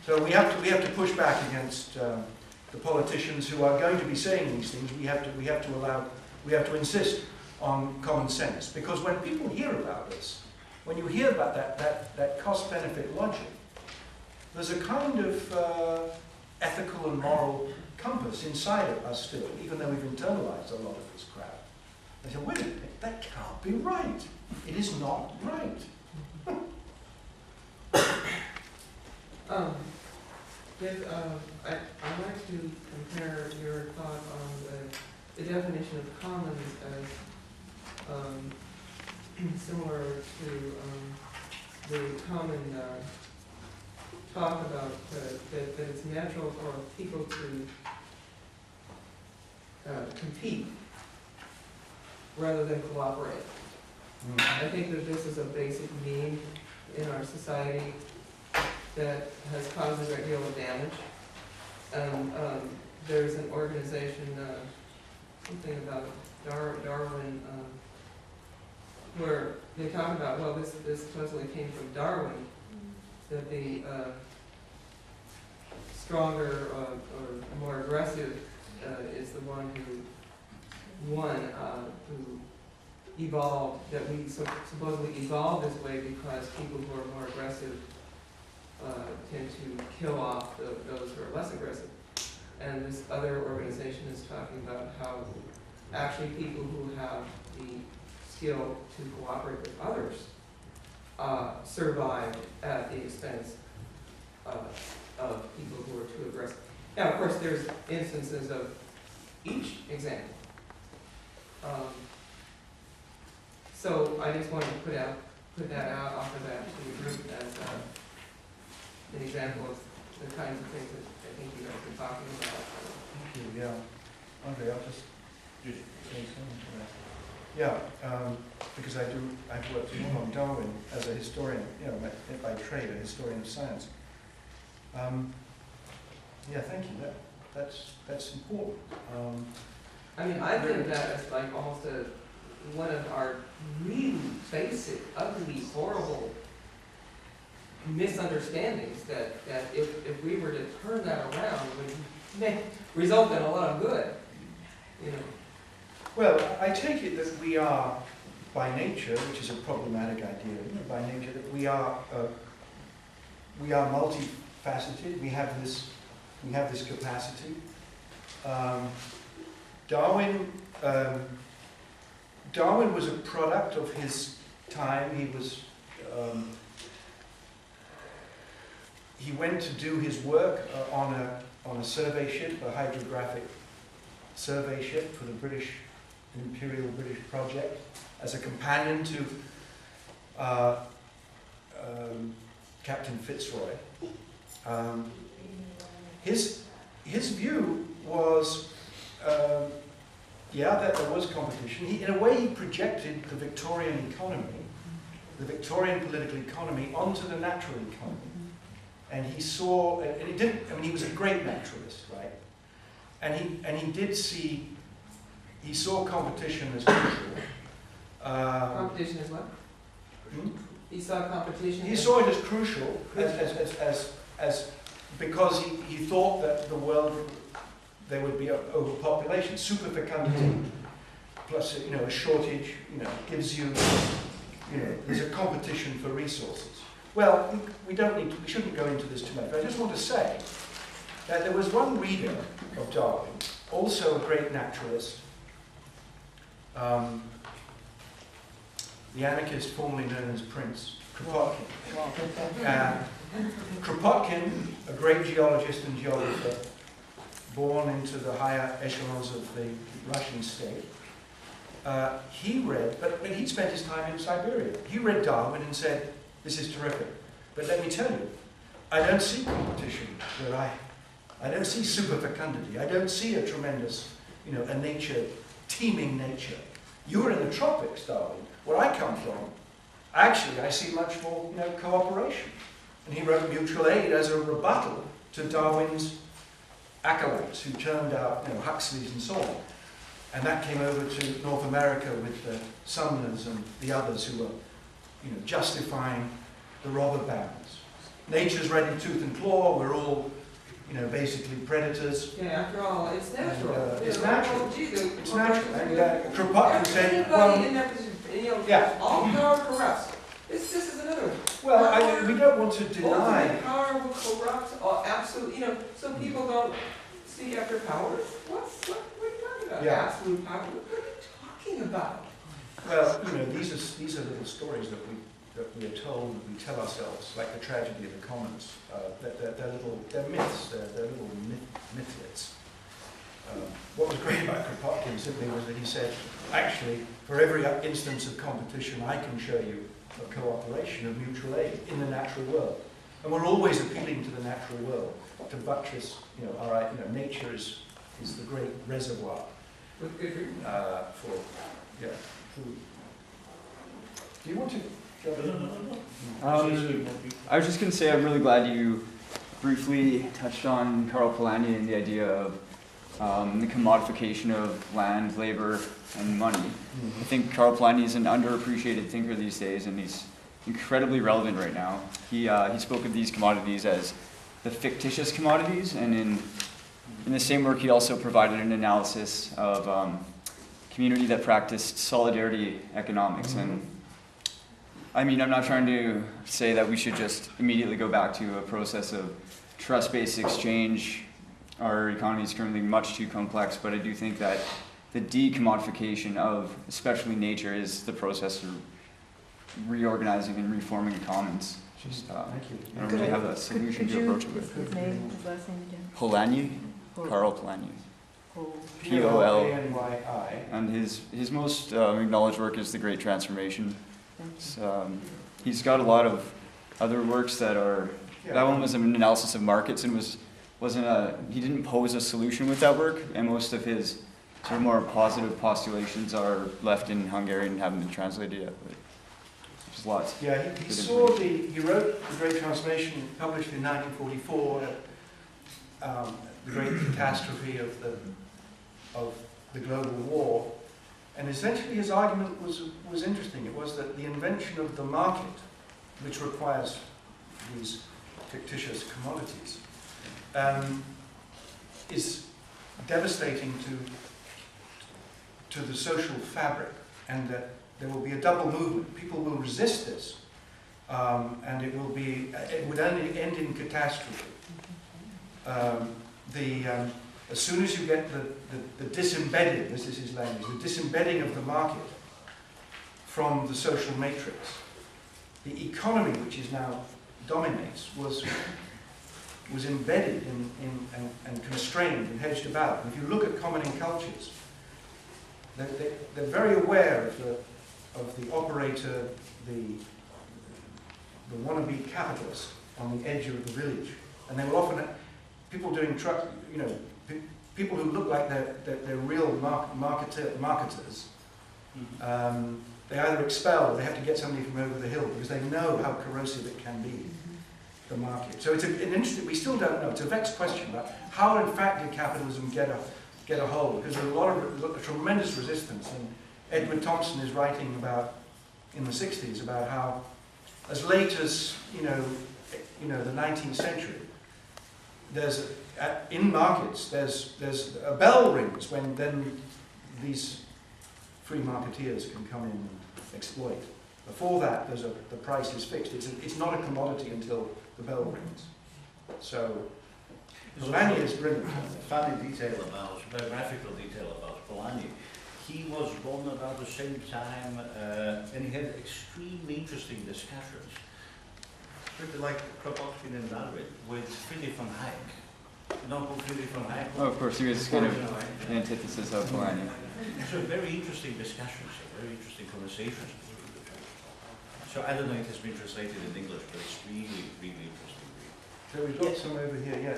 So we have to push back against the politicians who are going to be saying these things. We have to insist on common sense, because when people hear about this, when you hear about that cost-benefit logic, there's a kind of ethical and moral compass inside of us still, even though we've internalized a lot of this crap. They say, wait a minute, that can't be right. It is not right. I'd like to compare your thought on the definition of commons as similar to the common talk about that it's natural for people to compete rather than cooperate. I think that this is a basic meme in our society that has caused a great deal of damage. There's an organization, something about Darwin, where they talk about, well, this supposedly came from Darwin, that the stronger or more aggressive is the one who won, who evolved, that we supposedly evolved this way because people who are more aggressive tend to kill off those who are less aggressive. And this other organization is talking about how actually people who have the skill to cooperate with others survive at the expense of people who are too aggressive. Now, of course, there's instances of each example. So I just wanted to put that out, offer that to the group as an example of the kinds of things that I think you guys are talking about. Thank you. Yeah. Okay, I'll just say something to that. Yeah, because I've worked more on Darwin as a historian, by trade, a historian of science. Yeah, thank you. That's important. I mean, I think that as like almost one of our really basic, ugly, horrible misunderstandings that if we were to turn that around would result in a lot of good, Well, I take it that we are, by nature, which is a problematic idea, by nature that we are multifaceted. We have this capacity. Darwin was a product of his time. He went to do his work on a survey ship, a hydrographic survey ship for the Imperial British project, as a companion to Captain Fitzroy. His view was, that there was competition. In a way, he projected the Victorian economy, the Victorian political economy, onto the natural economy. And he saw, and he didn't. I mean, he was a great naturalist, right? And he saw competition as crucial. Competition as what? He saw competition. He saw it as crucial, as because he thought that the world, there would be overpopulation, superfecundity, plus a shortage, gives you, there's a competition for resources. Well, we shouldn't go into this too much, but I just want to say that there was one reader of Darwin, also a great naturalist, the anarchist formerly known as Prince, Kropotkin. Kropotkin, a great geologist and geographer, born into the higher echelons of the Russian state, he read, but he spent his time in Siberia. He read Darwin and said, "This is terrific, but let me tell you, I don't see competition where I don't see superfecundity. I don't see a tremendous, a nature, teeming nature. You're in the tropics, Darwin. Where I come from, actually, I see much more, cooperation." And he wrote Mutual Aid as a rebuttal to Darwin's acolytes, who turned out, Huxleys and so on. And that came over to North America with the Sumners and the others who were, justifying the robber barons. nature's ready tooth and claw, we're all, you know, basically predators. Yeah, after all, it's natural. And, it's You know, natural. well, gee, the It's natural. corporations And are Kropotkin said, everybody well, in that position, you know, yeah. all power corrupts. This is another one. Well, we don't want to deny. Ultimate power will corrupt, absolute, you know, so people don't seek after power. What are you talking about? Yeah. Absolute power? What are you talking about? Well, you know, these are little stories that we are told, that we tell ourselves, like the tragedy of the commons. They're myths. They're little mythlets. What was great about Kropotkin simply was that he said, actually, for every instance of competition, I can show you a cooperation of mutual aid in the natural world. And we're always appealing to the natural world to buttress, you know, nature is the great reservoir With good reason. for food. Do you want to jump in? I was just going to say I'm really glad you briefly touched on Karl Polanyi and the idea of the commodification of land, labor, and money. I think Karl Polanyi is an underappreciated thinker these days, and he's incredibly relevant right now. He spoke of these commodities as the fictitious commodities, and in the same work he also provided an analysis of community that practiced solidarity economics. And I mean, I'm not trying to say that we should just immediately go back to a process of trust-based exchange. Our economy is currently much too complex, but I do think that the decommodification of especially nature is the process of reorganizing and reforming the commons. Just, Thank you. I don't really have a solution to approach it with. His name, his last name again? Polanyi, Karl Polanyi. P-O-L-A-N-Y-I. And his most acknowledged work is The Great Transformation. He's got a lot of other works that are. That one was an analysis of markets and he didn't pose a solution with that work, and most of his sort of more positive postulations are left in Hungarian and haven't been translated yet. But there's lots. Yeah, he wrote The Great Transformation, published in 1944, the great catastrophe of the global war. And essentially his argument was interesting. It was that the invention of the market, which requires these fictitious commodities, is devastating to the social fabric, and that there will be a double movement. People will resist this, and it would only end in catastrophe. As soon as you get the disembedding, this is his language, the disembedding of the market from the social matrix, the economy, which is now dominates, was embedded and constrained and hedged about. And if you look at common cultures, they're very aware of the operator, the wannabe capitalist on the edge of the village, and they will often have people doing people who look like they're real marketers. They either expel or they have to get somebody from over the hill because they know how corrosive it can be, the market. So it's an interesting, we still don't know, it's a vexed question about how in fact did capitalism get a hold, because there's a tremendous resistance, and Edward Thompson is writing about, in the 60s, about how as late as, the 19th century, in markets, there's a bell rings when then these free marketeers can come in and exploit. Before that, the price is fixed. It's not a commodity until the bell rings. So, Polanyi is brilliant. Funny biographical detail about Polanyi. He was born about the same time, and he had extremely interesting discussions, pretty like Kropotkin and Darwin, with Friedrich von Hayek. You know who Friedrich von Hayek was? Oh, of course, he was kind of the antithesis of Polanyi. So very interesting discussions, very interesting conversations. So I don't know if it has been translated in English, but it's really, really interesting. So we've got some over here, yeah.